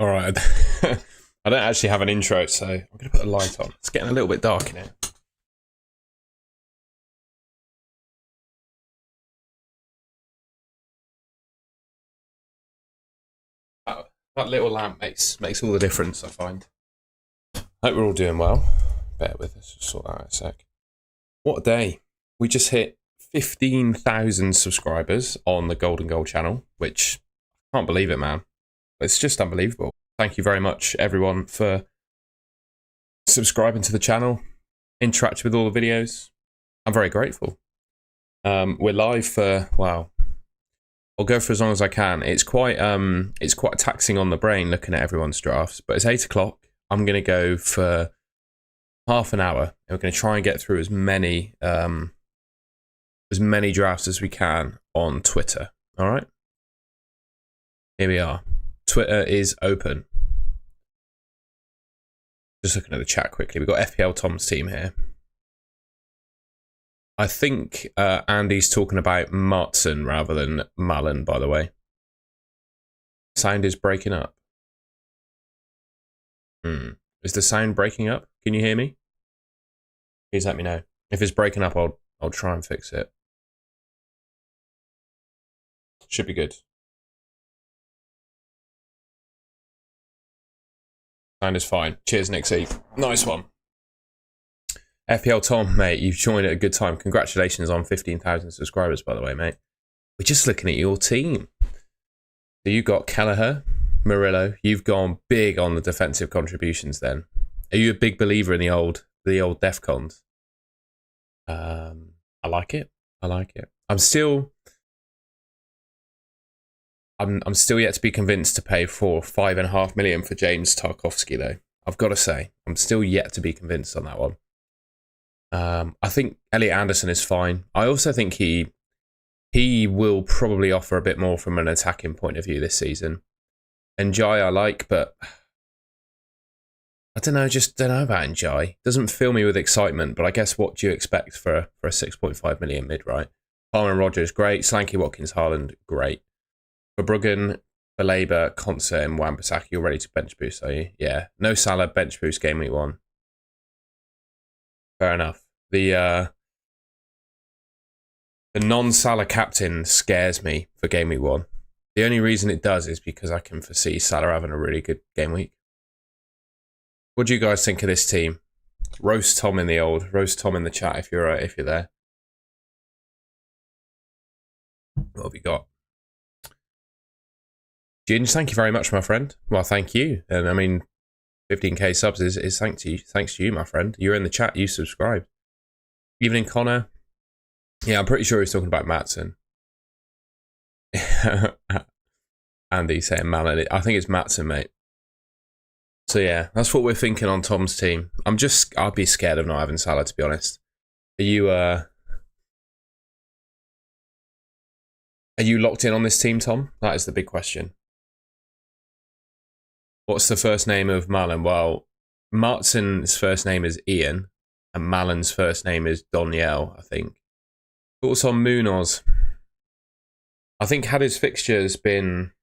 All right. I don't actually have an intro, so I'm going to put a light on. It's getting a little bit dark in here. That little lamp makes all the difference, I find. Hope we're all doing well. Bear with us, just sort that out a sec. What a day. We just hit 15,000 subscribers on the Golden Goal channel, which I can't believe it, man. It's just unbelievable. Thank you very much, everyone, for subscribing to the channel, interacting with all the videos. I'm very grateful. We're live for, wow, I'll go for as long as I can. It's quite taxing on the brain looking at everyone's drafts, but it's 8 o'clock. I'm going to go for half an hour, and we're going to try and get through as many drafts as we can on Twitter. All right? Here we are. Twitter is open. Just looking at the chat quickly. We've got FPL Tom's team here. I think Andy's talking about Martson rather than Mullen, by the way. Sound is breaking up. Is the sound breaking up? Can you hear me? Please let me know. If it's breaking up, I'll try and fix it. Should be good. Sound is fine. Cheers, Nick C. Nice one. FPL Tom, mate, you've joined at a good time. Congratulations on 15,000 subscribers, by the way, mate. We're just looking at your team. So you got Kelleher, Murillo. You've gone big on the defensive contributions then. Are you a big believer in the old Defcons? I like it. I like it. I'm still yet to be convinced to pay for 5.5 million for James Tarkowski, though. I've got to say, I'm still yet to be convinced on that one. I think Elliot Anderson is fine. I also think he will probably offer a bit more from an attacking point of view this season. And Jai I like, but I don't know, just don't know about Njai. Doesn't fill me with excitement, but I guess what do you expect for a 6.5 million mid, right? Palmer and Rogers, great. Slanky, Watkins, Haaland, great. For Bruggen, Baleba, Concert, and Wan-Bissaka, you're ready to bench boost, are you? Yeah. No Salah, bench boost game week 1. Fair enough. The non-Salah captain scares me for game week 1. The only reason it does is because I can foresee Salah having a really good game week. What do you guys think of this team? Roast Tom in the chat if you're there. What have you got? Ginge, thank you very much, my friend. Well, thank you. And I mean, 15k subs is thanks to you, my friend. You're in the chat, you subscribed. Evening, Connor. Yeah, I'm pretty sure he's talking about Matson. Andy saying Malin. I think it's Matson, mate. So yeah, that's what we're thinking on Tom's team. I'd be scared of not having Salah, to be honest. Are you locked in on this team, Tom? That is the big question. What's the first name of Malin? Well, Martson's first name is Ian, and Malin's first name is Doniel, I think. Thoughts on Munoz? I think had his fixtures been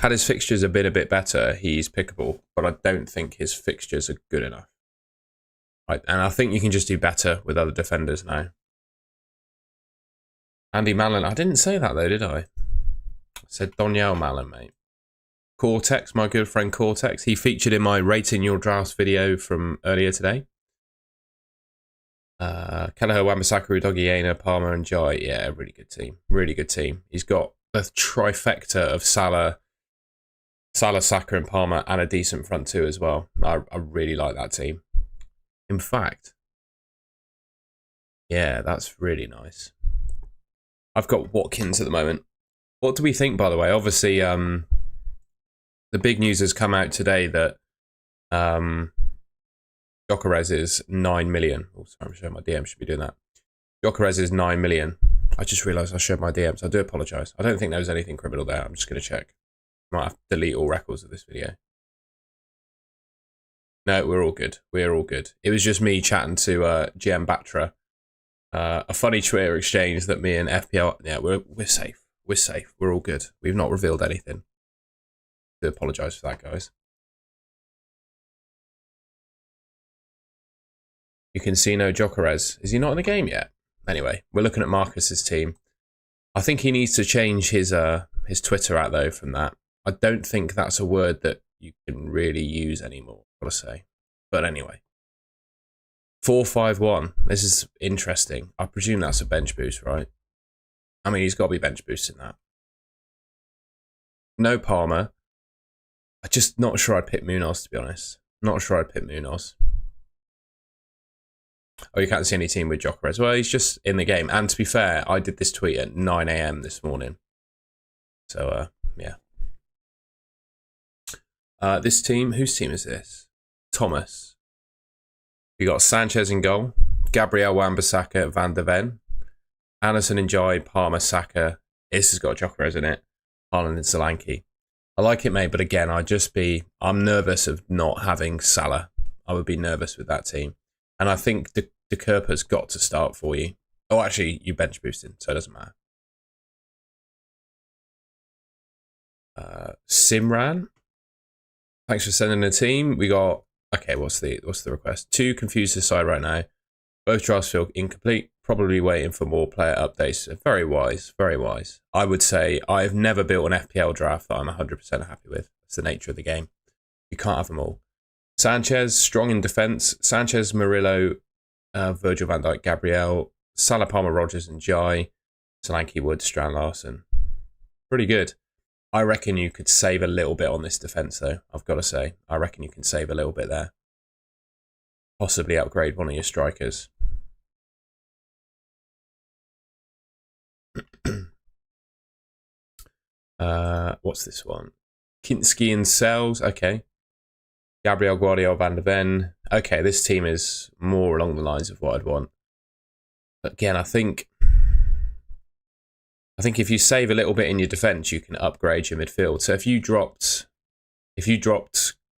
a bit better, he's pickable, but I don't think his fixtures are good enough. Right, and I think you can just do better with other defenders now. Andy Malin, I didn't say that though, did I? I said Doniel Malin, mate. Cortex, my good friend Cortex, he featured in my Rating Your Drafts video from earlier today. Kelleher, Wan-Bissaka, Udogie, Palmer and Jai. Yeah, really good team. Really good team. He's got a trifecta of Salah, Saka and Palmer, and a decent front two as well. I really like that team. In fact, yeah, that's really nice. I've got Watkins at the moment. What do we think, by the way? Obviously, the big news has come out today that Gyökeres is 9 million. Oh, sorry, I'm showing my DM. Should be doing that. Gyökeres is 9 million. I just realised I showed my DMs. I do apologise. I don't think there was anything criminal there. I'm just going to check. Might have to delete all records of this video. No, we're all good. We're all good. It was just me chatting to GM Batra. A funny Twitter exchange that me and FPL... Yeah, we're safe. We're safe. We're all good. We've not revealed anything. do apologise for that, guys. You can see no Jokeres. Is he not in the game yet? Anyway, we're looking at Marcus's team. I think he needs to change his Twitter out, though, from that. I don't think that's a word that you can really use anymore, I've got to say. But anyway. 4-5-1. This is interesting. I presume that's a bench boost, right? I mean, he's got to be bench boosting that. No Palmer. I'm just not sure I'd pick Munoz, to be honest. Not sure I'd pick Munoz. Oh, you can't see any team with Jokeres. Well, he's just in the game. And to be fair, I did this tweet at 9 AM this morning. So, yeah. This team, whose team is this? Thomas. We got Sanchez in goal. Gabriel, Wan-Bissaka, Van der Ven. Anderson, Njai, Palmer, Saka. This has got Jokeres in it. Haaland and Solanke. I like it, mate, but again, I'm nervous of not having Salah. I would be nervous with that team. And I think De Kerper's got to start for you. Oh, actually, you bench boosting, so it doesn't matter. Simran. Thanks for sending the team. We got, okay, what's the request? 2 confused aside right now. Both drafts feel incomplete. Probably waiting for more player updates. Very wise, very wise. I would say I've never built an FPL draft that I'm 100% happy with. It's the nature of the game. You can't have them all. Sanchez, strong in defence. Sanchez, Murillo, Virgil van Dijk, Gabriel, Salah, Palmer, Rogers, and Jai. Solanke, Wood, Strand, Larson. Pretty good. I reckon you could save a little bit on this defence, though. I've got to say. I reckon you can save a little bit there. Possibly upgrade one of your strikers. What's this one? Kinski and Sells. Okay. Gabriel, Guardiola, Van der Ven. Okay, this team is more along the lines of what I'd want. But again, I think if you save a little bit in your defence, you can upgrade your midfield. So if you dropped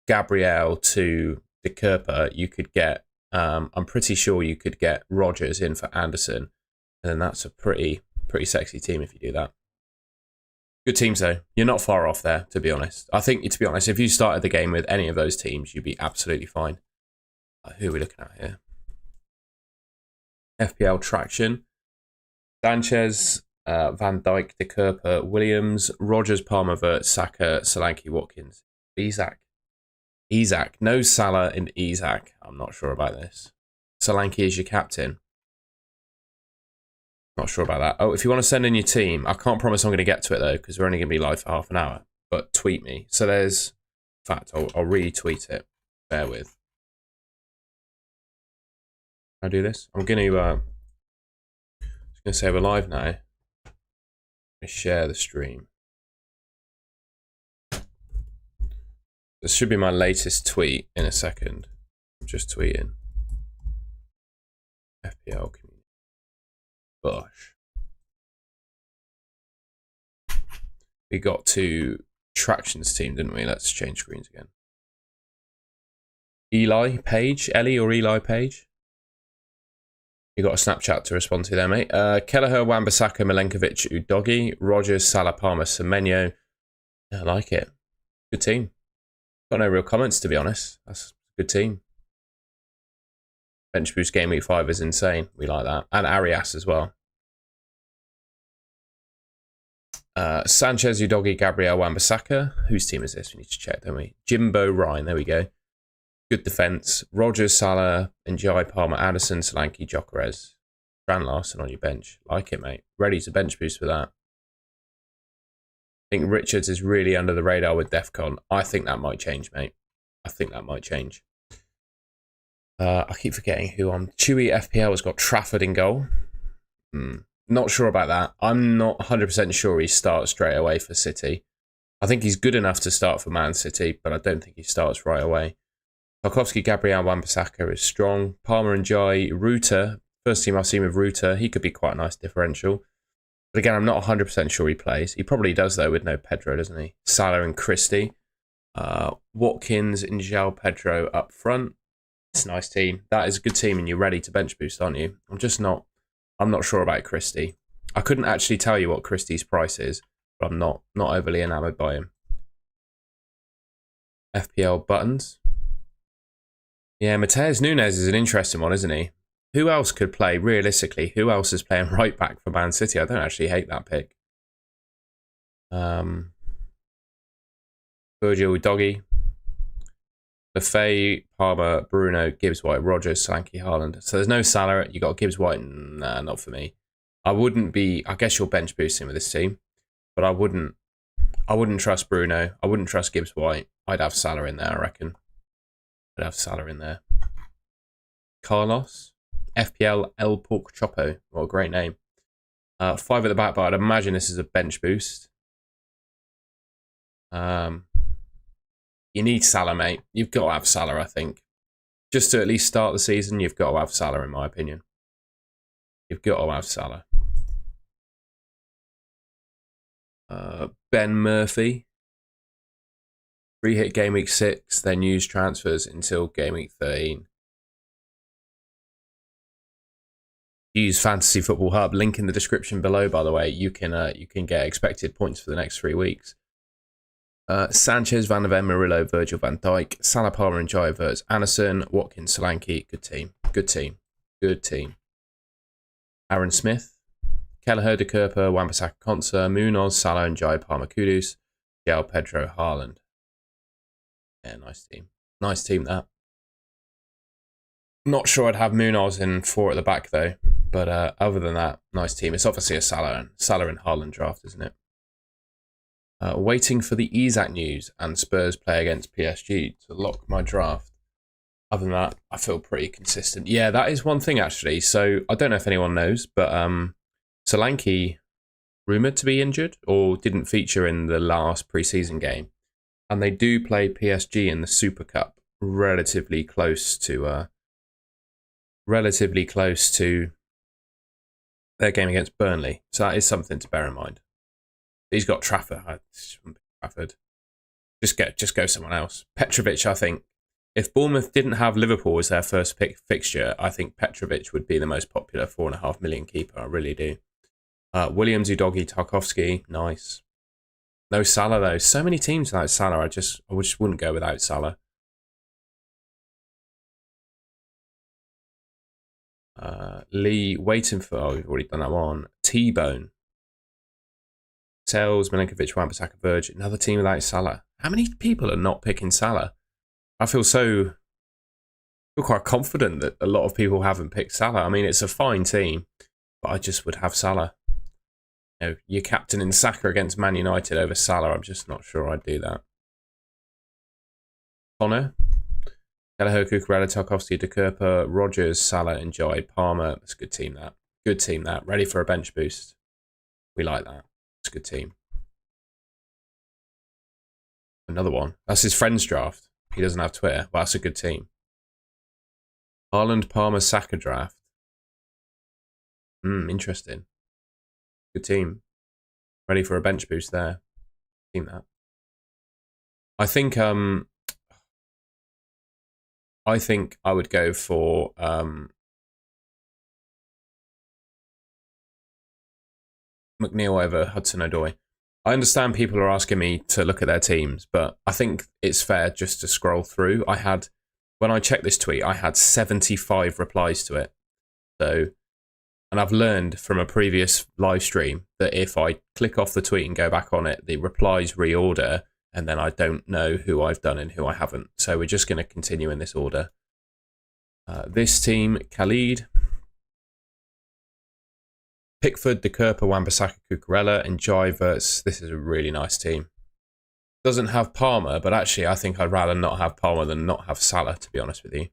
Gabriel to De Kerper, you could get. I'm pretty sure you could get Rogers in for Anderson, and then that's a pretty sexy team if you do that. Good teams, though. You're not far off there, to be honest. I think, to be honest, if you started the game with any of those teams, you'd be absolutely fine. Who are we looking at here? FPL traction. Sanchez, Van Dijk, De Kerper, Williams, Rogers, Palmer, Vert, Saka, Solanke, Watkins. Isak. No Salah in Isak. I'm not sure about this. Solanke is your captain. Not sure about that. Oh, if you want to send in your team, I can't promise I'm going to get to it, though, because we're only going to be live for half an hour. But tweet me. So there's... In fact, I'll retweet it. Bear with. Can I do this? I'm going to say we're live now. I'm going to share the stream. This should be my latest tweet in a second. I'm just tweeting. FPL community. Bosh. We got to Traction's team, didn't we? Let's change screens again. Eli Page, Ellie or Eli Page? You got a Snapchat to respond to there, mate. Kelleher, Wan-Bissaka, Milenkovic, Udogi, Rogers, Salah, Palmer, Semenyo. Yeah, I like it. Good team. Got no real comments, to be honest. That's a good team. Bench boost game week 5 is insane. We like that. And Arias as well. Sanchez, Udogi, Gabriel, Wan-Bissaka. Whose team is this? We need to check, don't we? Jimbo Ryan. There we go. Good defence. Rogers, Salah, Njai, Palmer, Anderson, Solanke, Jokeres. Strand Larson on your bench. Like it, mate. Ready to bench boost for that. I think Richards is really under the radar with DEFCON. I think that might change, mate. I think that might change. I keep forgetting who I'm. Chewy FPL has got Trafford in goal. Not sure about that. I'm not 100% sure he starts straight away for City. I think he's good enough to start for Man City, but I don't think he starts right away. Tarkowski, Gabriel, Wan-Bissaka is strong. Palmer and Jai, Ruter. First team I've seen with Ruter. He could be quite a nice differential. But again, I'm not 100% sure he plays. He probably does, though, with no Pedro, doesn't he? Salah and Christie. Watkins and João Pedro up front. It's a nice team. That is a good team, and you're ready to bench boost, aren't you? I'm not sure about Christie. I couldn't actually tell you what Christie's price is, but I'm not overly enamoured by him. FPL buttons. Yeah, Mateus Nunes is an interesting one, isn't he? Who else could play, realistically, who else is playing right back for Man City? I don't actually hate that pick. Virgil, Doggy, Lafay, Palmer, Bruno, Gibbs White, Rogers, Solanke, Haaland. So there's no Salah. You got Gibbs White. Nah, not for me. I wouldn't be. I guess you're bench boosting with this team, but I wouldn't trust Bruno. I wouldn't trust Gibbs White. I'd have Salah in there, I reckon. I'd have Salah in there. Carlos, FPL El Pork Chopo. What a great name. 5 at the back, but I'd imagine this is a bench boost. You need Salah, mate. You've got to have Salah, I think. Just to at least start the season, you've got to have Salah, in my opinion. You've got to have Salah. Ben Murphy. Free hit game week 6, then use transfers until game week 13. Use Fantasy Football Hub. Link in the description below, by the way. You can get expected points for the next 3 weeks. Sanchez, Van der Ven, Murillo, Virgil van Dijk, Salah, Palmer and Jai Verts, Anderson, Watkins, Solanke. Good team. Good team. Good team. Aaron Smith, Kelleher, De Kerper, Wan-Bissaka, Konsa, Munoz, Salah and Jai, Palmer, Kudus, Joao Pedro, Haaland. Yeah, nice team. Nice team, that. Not sure I'd have Munoz in 4 at the back, though. But other than that, nice team. It's obviously a Salah and Haaland draft, isn't it? Waiting for the Isak news and Spurs play against PSG to lock my draft. Other than that, I feel pretty consistent. Yeah, that is one thing, actually. So, I don't know if anyone knows, but Solanke rumoured to be injured or didn't feature in the last pre-season game. And they do play PSG in the Super Cup relatively close to their game against Burnley. So that is something to bear in mind. He's got Trafford. Just go someone else. Petrovic, I think. If Bournemouth didn't have Liverpool as their first fixture, I think Petrovic would be the most popular 4.5 million keeper. I really do. Williams, Udogi, Tarkovsky. Nice. No Salah, though. So many teams without Salah. I just wouldn't go without Salah. Lee, waiting for... Oh, we've already done that one. T-Bone. Sales, Milinkovic, Wan-Bissaka, Verge. Another team without Salah. How many people are not picking Salah? I feel quite confident that a lot of people haven't picked Salah. I mean, it's a fine team, but I just would have Salah. You know, your captain in Saka against Man United over Salah, I'm just not sure I'd do that. Connor, Kelleher, Cucurella, Tarkovsky, De Kerper, Rogers, Salah, and Jai, Palmer. That's a good team, that. Good team, that. Ready for a bench boost. We like that. It's a good team. Another one. That's his friend's draft. He doesn't have Twitter. Well, that's a good team. Haaland, Palmer, Saka draft. Interesting. Good team. Ready for a bench boost there. Team that. I think I would go for McNeil over Hudson-Odoi. I understand people are asking me to look at their teams, but I think it's fair just to scroll through. When I checked this tweet, I had 75 replies to it. So, and I've learned from a previous live stream that if I click off the tweet and go back on it, the replies reorder, and then I don't know who I've done and who I haven't. So we're just going to continue in this order. This team, Khalid, Pickford, De Kerper, Wan-Bissaka, Cucurella, and Jai Verts. This is a really nice team. Doesn't have Palmer, but actually I think I'd rather not have Palmer than not have Salah, to be honest with you.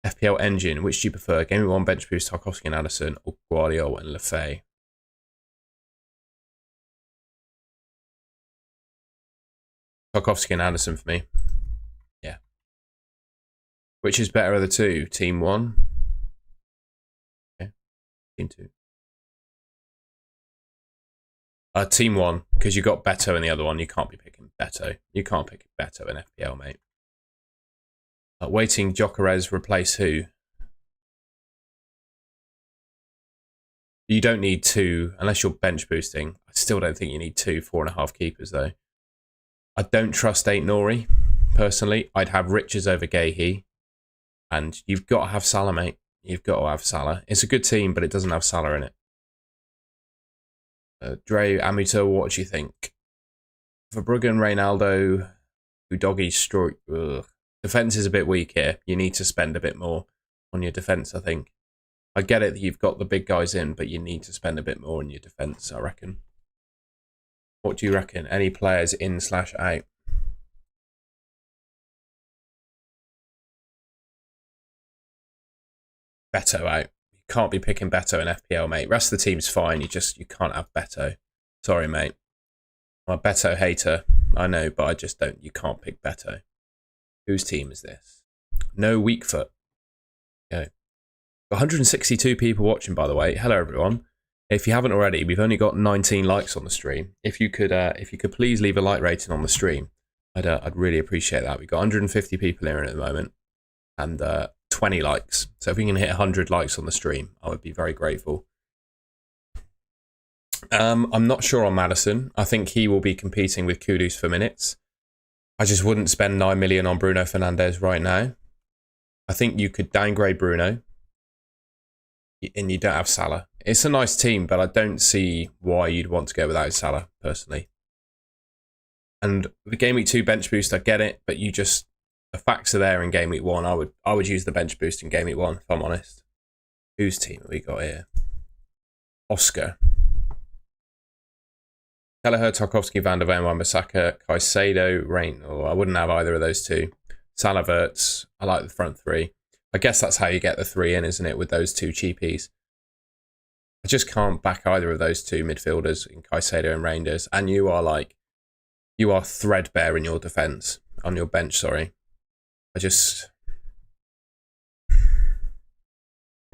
FPL Engine, which do you prefer? Game 1 bench boost, Tarkovsky and Anderson, or Guardiola and Lafay? Tarkovsky and Anderson for me. Yeah. Which is better of the two? Team 1? Okay. Team 2. Team 1, because you got Beto in the other one. You can't be picking Beto. You can't pick Beto in FPL, mate. Waiting, Gyökeres replace who? You don't need 2, unless you're bench boosting. I still don't think you need 2 4.5 keepers, though. I don't trust 8 Nori. personally. I'd have Richards over Gahey. And you've got to have Salah, mate. You've got to have Salah. It's a good team, but it doesn't have Salah in it. Dre, Amito, what do you think? Verbruggen, Reynaldo, Udogi, Stroy. Defense is a bit weak here. You need to spend a bit more on your defense, I think. I get it that you've got the big guys in, but you need to spend a bit more on your defense, I reckon. What do you reckon? Any players in/out? Beto out. You can't be picking Beto in FPL, mate. Rest of the team's fine. You can't have Beto. Sorry, mate. I'm a Beto hater. I know, but I just don't. You can't pick Beto. Whose team is this? No weak foot. Go. 162 people watching, by the way. Hello, everyone. If you haven't already, we've only got 19 likes on the stream. If you could please leave a like rating on the stream, I'd really appreciate that. We've got 150 people here at the moment, and 20 likes. So if we can hit 100 likes on the stream, I would be very grateful. I'm not sure on Maddison. I think he will be competing with Kudus for minutes. I just wouldn't spend 9 million on Bruno Fernandes right now. I think you could downgrade Bruno, and you don't have Salah. It's a nice team, but I don't see why you'd want to go without Salah, personally. And the Game Week 2 bench boost, I get it, but the facts are there in Game Week 1. I would use the bench boost in Game Week 1, if I'm honest. Whose team have we got here? Oscar. Kelleher, Tarkowski, Van der Ven, Wan-Bissaka, Caicedo, Rain. Oh, I wouldn't have either of those two. Salah, Wirtz. I like the front three. I guess that's how you get the three in, isn't it, with those two cheapies. I just can't back either of those two midfielders in Caicedo and Reinders. And you are threadbare in your defence, on your bench, sorry.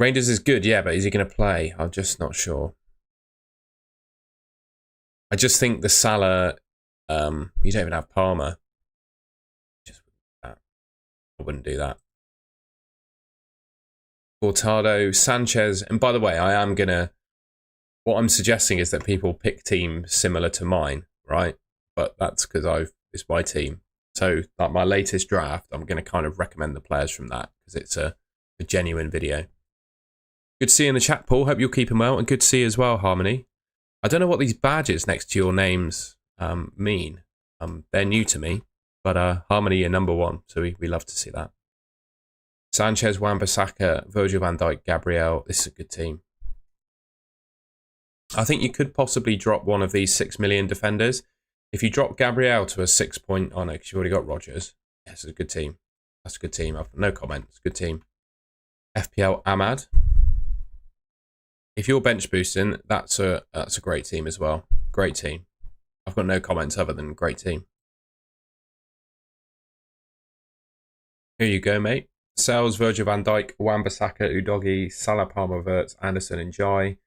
Reinders is good, yeah, but is he going to play? I'm just not sure. I just think the Salah, you don't even have Palmer. I wouldn't do that. Cortado, Sanchez, and by the way, what I'm suggesting is that people pick teams similar to mine, right? But that's because it's my team. So, like my latest draft, I'm going to kind of recommend the players from that because it's a genuine video. Good to see you in the chat, Paul. Hope you're keeping well, and good to see you as well, Harmony. I don't know what these badges next to your names mean. They're new to me, but Harmony, you're number one, so we love to see that. Sanchez, Wan-Bissaka, Virgil van Dijk, Gabriel. This is a good team. I think you could possibly drop one of these 6 million defenders. If you drop Gabriel to a 6 point... Oh, no, because you've already got Rodgers. Yes, it's a good team. That's a good team. I've no comment. It's a good team. FPL Ahmad. If you're bench boosting, that's a great team as well. Great team. I've got no comments other than great team. Here you go, mate. Sales, Virgil van Dijk, Wan-Bissaka, Udogi, Salah, Palmer, Wirtz, Anderson and Jai,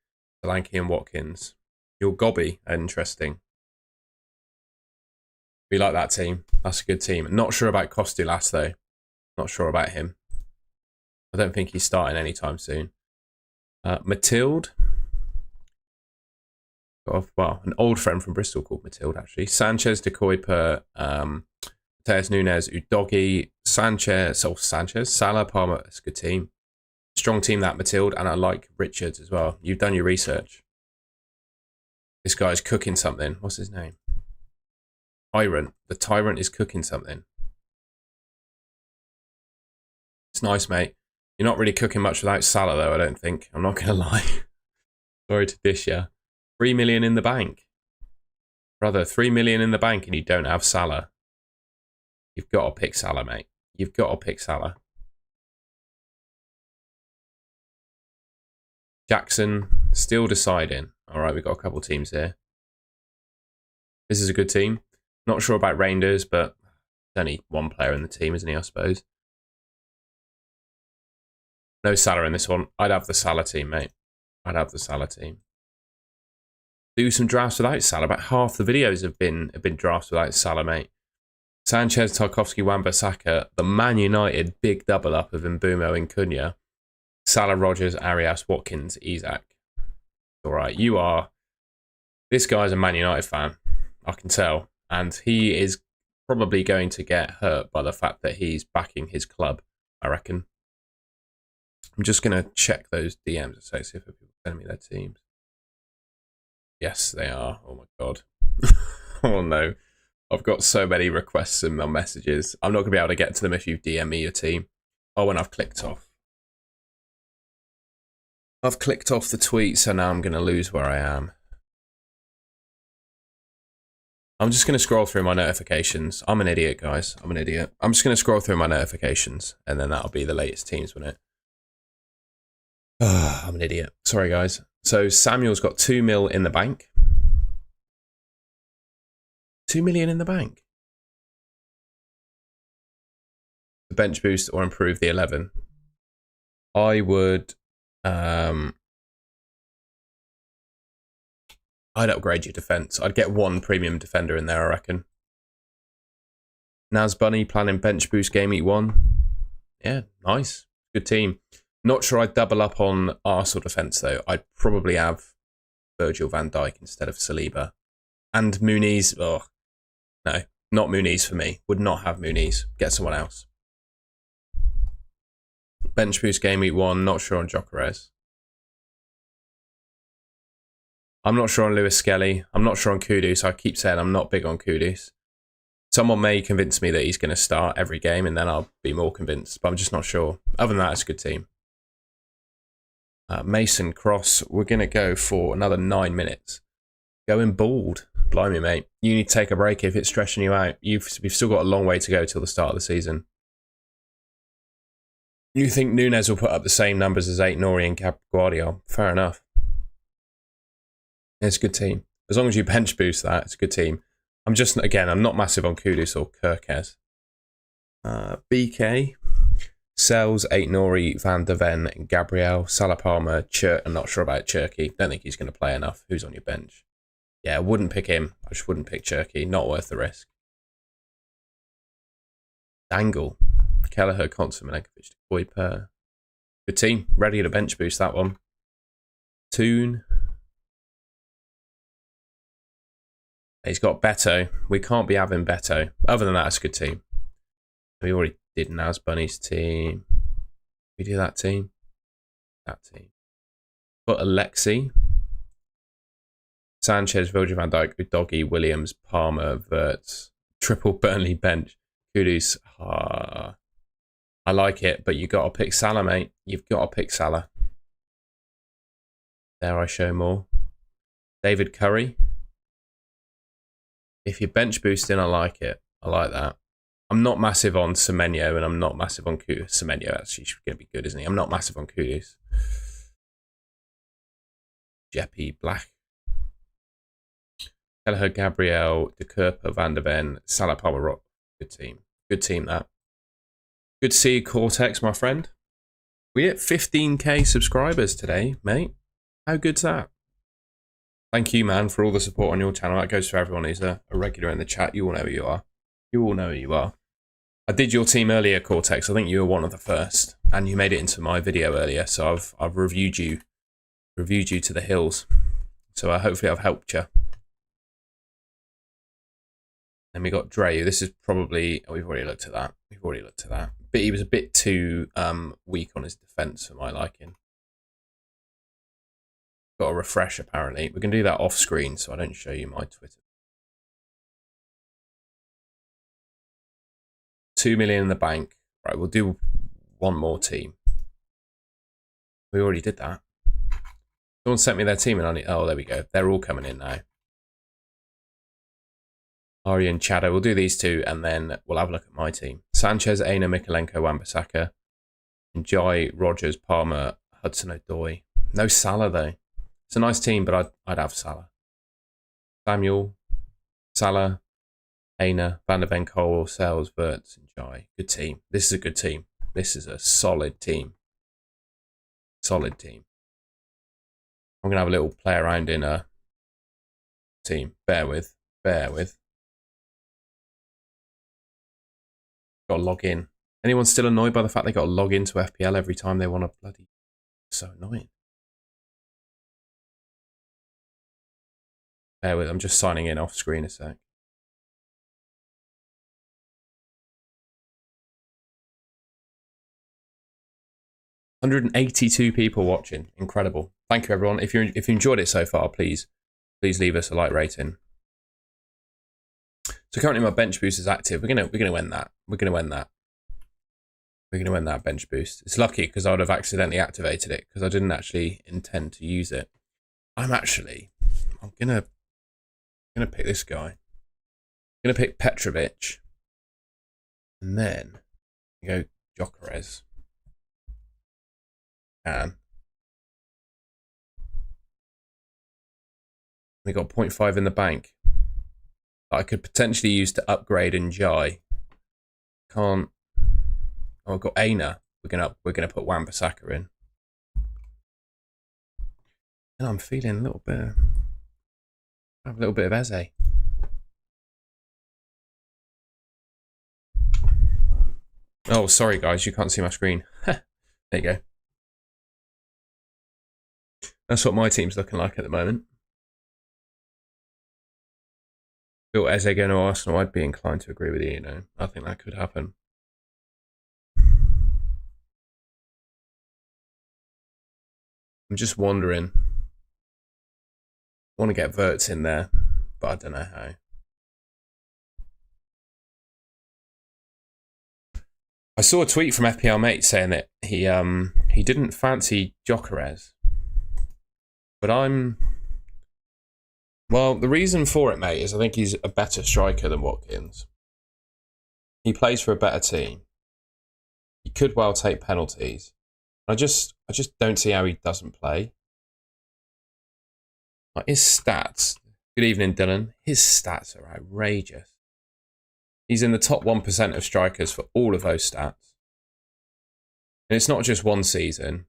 Solanke and Watkins. Your Gobby, interesting. We like that team. That's a good team. Not sure about Costulas though. Not sure about him. I don't think he's starting anytime soon. Matilde. Well, an old friend from Bristol called Matilde, actually. Sanchez, De Kuiper, Mateus Nunes, Udogi, Sanchez, Salah, Palmer. It's a good team. Strong team, that, Matilde, and I like Richards as well. You've done your research. This guy's cooking something. What's his name? Tyrant. The Tyrant is cooking something. It's nice, mate. You're not really cooking much without Salah, though, I don't think. I'm not going to lie. Sorry to dish ya. 3 million in the bank. Brother, 3 million in the bank and you don't have Salah. You've got to pick Salah, mate. You've got to pick Salah. Jackson, still deciding. All right, we've got a couple teams here. This is a good team. Not sure about Reinders, but there's only one player in the team, isn't he, I suppose? No Salah in this one. I'd have the Salah team, mate. I'd have the Salah team. Do some drafts without Salah. About half the videos have been drafts without Salah, mate. Sanchez, Tarkowski, Wan-Bissaka, the Man United big double up of Mbeumo and Cunha. Salah, Rodgers, Arias, Watkins, Isak. All right, you are... This guy's a Man United fan, I can tell. And he is probably going to get hurt by the fact that he's backing his club, I reckon. I'm just going to check those DMs to see if people send me their teams. Yes, they are. Oh my God. Oh no. I've got so many requests in my messages. I'm not going to be able to get to them if you DM me your team. Oh, and I've clicked off. I've clicked off the tweet, so now I'm going to lose where I am. I'm just going to scroll through my notifications. I'm an idiot, guys. I'm an idiot. I'm just going to scroll through my notifications, and then that'll be the latest teams, won't it? Oh, I'm an idiot. Sorry, guys. So Samuel's got 2 mil in the bank. 2 million in the bank. The bench boost or improve the 11. I would... I'd upgrade your defense. I'd get 1 premium defender in there, I reckon. Naz Bunny planning bench boost game week 1. Yeah, nice. Good team. Not sure I'd double up on Arsenal defence, though. I'd probably have Virgil van Dijk instead of Saliba. And Muniz, oh, no, not Muniz for me. Would not have Muniz. Get someone else. Bench boost game week 1. Not sure on Gyökeres. I'm not sure on Lewis Skelly. I'm not sure on Kudus. I keep saying I'm not big on Kudus. Someone may convince me that he's going to start every game, and then I'll be more convinced. But I'm just not sure. Other than that, it's a good team. Mason Cross. We're going to go for another 9 minutes. Going bald. Blimey, mate. You need to take a break if it's stressing you out. We've still got a long way to go till the start of the season. You think Nunes will put up the same numbers as Aït-Nouri and Guardiola? Fair enough. It's a good team. As long as you bench boost that, it's a good team. I'm not massive on Kudus or Kirkes. BK, Sells, Aït-Nouri, Van der Ven, Gabriel, Salah Palmer, I'm not sure about Cherky. Don't think he's going to play enough. Who's on your bench? Yeah, I wouldn't pick him. I just wouldn't pick Cherky. Not worth the risk. Dangle, Kelleher, Constant, Milenkovic, Kuiper. Good team. Ready to bench boost that one. Toon. He's got Beto. We can't be having Beto. Other than that, it's a good team. We already did Naz Bunny's team. We do that team. That team. Got Alexi. Sanchez, Virgil van Dijk, Udogi, Williams, Palmer, Wirtz. Triple Burnley bench. Kudus. I like it, but you got to pick Salah, mate. You've got to pick Salah. Dare I show more? David Curry. If you're bench boosting, I like it. I like that. I'm not massive on Semenyo, and I'm not massive on Kudus. Semenyo actually should going to be good, isn't he? I'm not massive on Kudus. Jeppy, Black. Kelleher, Gabriel, De Kerper, Van der Ven, Salah, Palmer, Rock. Good team. Good team, that. Good to see you, Cortex, my friend. We hit 15k subscribers today, mate. How good's that? Thank you, man, for all the support on your channel. That goes for everyone who's a regular in the chat. You all know who you are. You all know who you are. I did your team earlier, Cortex. I think you were one of the first, and you made it into my video earlier. So I've reviewed you to the hills. So hopefully I've helped you. And we got Drew. This is probably we've already looked at that. But he was a bit too weak on his defense for my liking. Got a refresh apparently. We can do that off screen so I don't show you my Twitter. 2 million in the bank. Right, we'll do one more team. We already did that. Someone sent me their team and I need, oh, there we go. They're all coming in now. Ari and Chado. We'll do these two and then we'll have a look at my team. Sanchez, Aina, Mikalenko, Wan-Bissaka. Njai, Rogers, Palmer, Hudson-Odoi. No Salah though. It's a nice team, but I'd have Salah. Samuel, Salah, Aina, Van der Ven, Cole, Sells, Wirtz, and Jai. Good team. This is a good team. This is a solid team. Solid team. I'm going to have a little play around in a team. Bear with. Got to log in. Anyone still annoyed by the fact they got to log into FPL every time they want to bloody... So annoying. Bear with, I'm just signing in off screen a sec. 182 people watching. Incredible. Thank you, everyone. If you enjoyed it so far, please leave us a like rating. So currently my bench boost is active. We're gonna win that. We're gonna win that. We're gonna win that bench boost. It's lucky because I would have accidentally activated it because I didn't actually intend to use it. I'm gonna pick this guy. I'm gonna pick Petrovic, and then go Gyökeres. We got 0.5 in the bank that I could potentially use to upgrade Njai. Can't. Oh, I've got Aina. We're gonna put Wan-Bissaka in. And I'm feeling a little bit. I have a little bit of Eze. Oh, sorry guys, you can't see my screen. There you go. That's what my team's looking like at the moment. Bill Eze going to Arsenal, I'd be inclined to agree with you, you know. I think that could happen. I'm just wondering. I want to get Verts in there, but I don't know how. I saw a tweet from FPL Mate saying that he didn't fancy Gyökeres. But well, the reason for it, mate, is I think he's a better striker than Watkins. He plays for a better team. He could well take penalties. I just don't see how he doesn't play. Like his stats. Good evening, Dylan. His stats are outrageous. He's in the top 1% of strikers for all of those stats. And it's not just one season.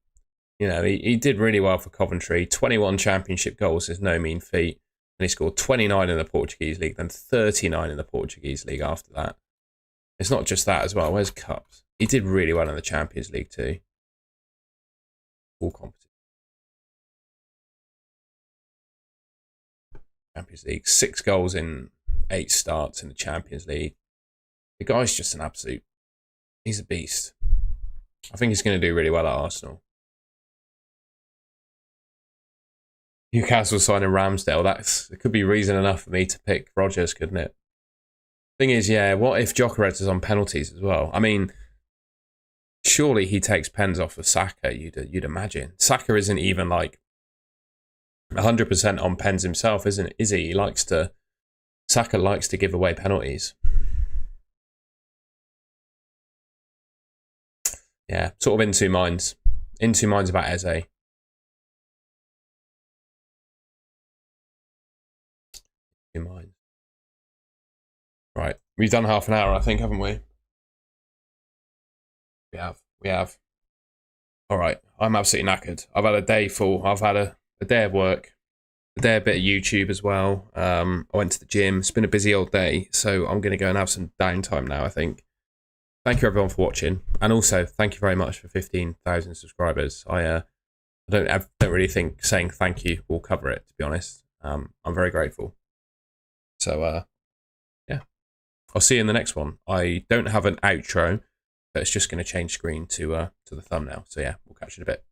You know, he did really well for Coventry. 21 championship goals is no mean feat. And he scored 29 in the Portuguese league, then 39 in the Portuguese league after that. It's not just that as well. Where's Cups? He did really well in the Champions League too. All competition. Champions League. 6 goals in 8 starts in the Champions League. The guy's just an absolute... He's a beast. I think he's going to do really well at Arsenal. Newcastle signing Ramsdale. It could be reason enough for me to pick Rodgers, couldn't it? Thing is, yeah, what if Gyökeres is on penalties as well? I mean, surely he takes pens off of Saka, you'd imagine. Saka isn't even like 100% on pens himself, is he? Saka likes to give away penalties. Yeah, sort of in two minds. In two minds about Eze. Two minds. Right, we've done half an hour, I think, haven't we? We have. All right, I'm absolutely knackered. I've had a day full. I've had a day of work, a day of bit of YouTube as well. I went to the gym. It's been a busy old day, so I'm going to go and have some downtime now, I think. Thank you, everyone, for watching. And also, thank you very much for 15,000 subscribers. I don't really think saying thank you will cover it, to be honest. I'm very grateful. So, yeah. I'll see you in the next one. I don't have an outro, but it's just going to change screen to the thumbnail. So, yeah, we'll catch you in a bit.